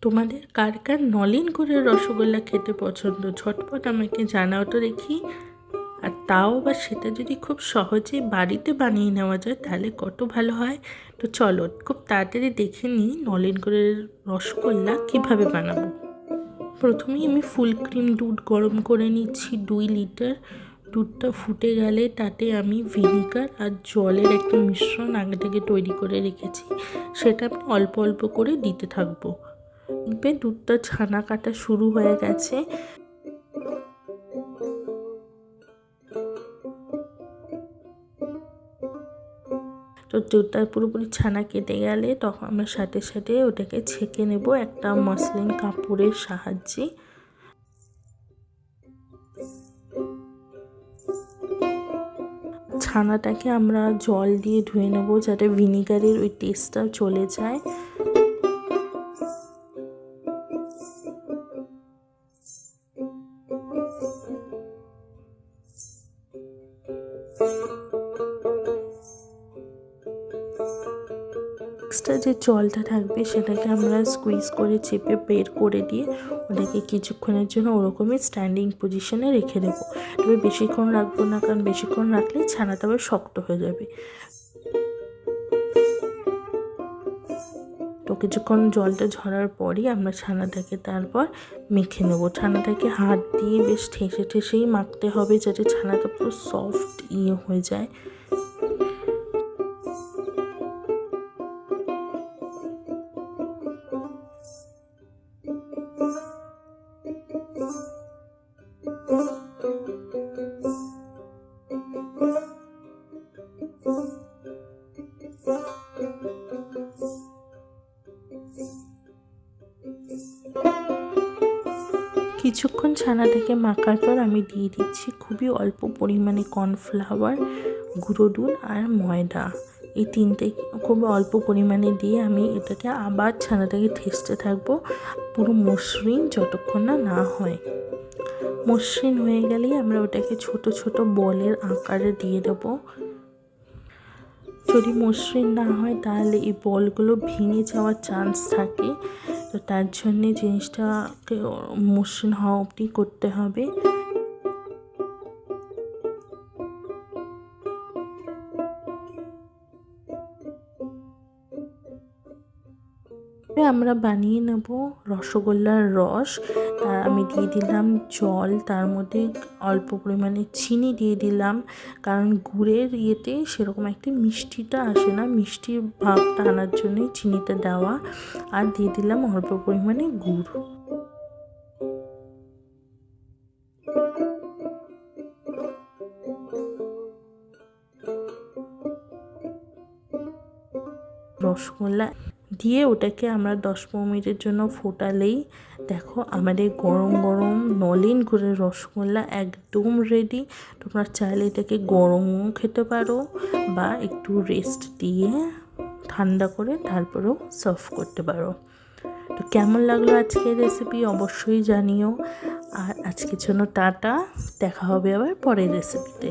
তোমাদের কার কার নলেন গুড়ের রসগোল্লা খেতে পছন্দ ঝটপট আমাকে জানাও তো দেখি। আর তাও আবার সেটা যদি খুব সহজেই বাড়িতে বানিয়ে নেওয়া যায় তাহলে কত ভালো হয়। তো চলো খুব তাড়াতাড়ি দেখে নিই নলেন গুড়ের রসগোল্লা কীভাবে বানাবো। প্রথমেই আমি ফুল ক্রিম দুধ গরম করে নিচ্ছি 2 লিটার। দুধটা ফুটে গেলে তাতে আমি ভিনিগার আর জলের একটা মিশ্রণ আগে থেকে তৈরি করে রেখেছি, সেটা আমি অল্প অল্প করে দিতে থাকবো। দুধটা ছানা কাটা শুরু হয়ে গেছে। তো দুধটা পুরোপুরি ছানা কেটে গেলে তখন আমরা সাথে সাথে ওটাকে ছেঁকে নেব একটা মসলিন কাপড়ের সাহায্যে। ছানাটাকে আমরা জল দিয়ে ধুয়ে নেব যাতে ভিনিগারের ওই টেস্টটা চলে যায়। এক্সট্রা যে জলটা থাকবে সেটাকে আমরা স্কুইজ করে চেপে বের করে দিয়ে ওটাকে কিছুক্ষণের জন্য ওরকমই স্ট্যান্ডিং পজিশনে রেখে দেবো। তবে বেশিক্ষণ রাখবো না, কারণ বেশিক্ষণ রাখলে ছানাটা আবার শক্ত হয়ে যাবে। তো কিছুক্ষণ জলটা ঝরার পরই আমরা ছানাটাকে তারপর মেখে নেবো। ছানাটাকে হাত দিয়ে বেশ ঠেসে ঠেসেই মাখতে হবে যাতে ছানাটা পুরো সফট হয়ে যায়। কিছুক্ষণ ছানাটাকে মাখার পর আমি দিয়ে দিচ্ছি খুবই অল্প পরিমাণে কর্নফ্লাওয়ার, গুঁড়ো দুধ আর ময়দা। এই তিনটে খুব অল্প পরিমাণে দিয়ে আমি এটাকে আবার ছানাটাকে ঠেসতে থাকবো পুরো মসৃণ যতক্ষণ না হয়। মসৃণ হয়ে গেলেই আমরা ওটাকে ছোট ছোট বলের আকারে দিয়ে দেবো। যদি মসৃণ না হয় তাহলে এই বলগুলো ভেঙে যাওয়ার চান্স থাকে, তো তার জন্যে জিনিসটাকে মসৃণ হওয়া অবধি করতে হবে। আমরা বানিয়ে নেব রসগোল্লার রস। তার আমি দিয়ে দিলাম জল, তার মধ্যে অল্প পরিমাণে চিনি দিয়ে দিলাম, কারণ গুড়ের ইয়েতে সেরকম একটা মিষ্টিটা আসে না, মিষ্টির ভাবটা আনার জন্যই চিনিটা দেওয়া। আর দিয়ে দিলাম অল্প পরিমাণে গুড়। রসগোল্লা দিয়ে ওটাকে আমরা 10-15 মিনিটের জন্য ফোটালেই দেখো আমাদের গরম গরম নলেন গুড়ের রসগোল্লা একদম রেডি। তোমরা চাইলে এটাকে গরমও খেতে পারো বা একটু রেস্ট দিয়ে ঠান্ডা করে তারপরেও সার্ভ করতে পারো। তো কেমন লাগলো আজকের রেসিপি অবশ্যই জানিও। আর আজকের জন্য টাটা, দেখা হবে আবার পরের রেসিপিতে।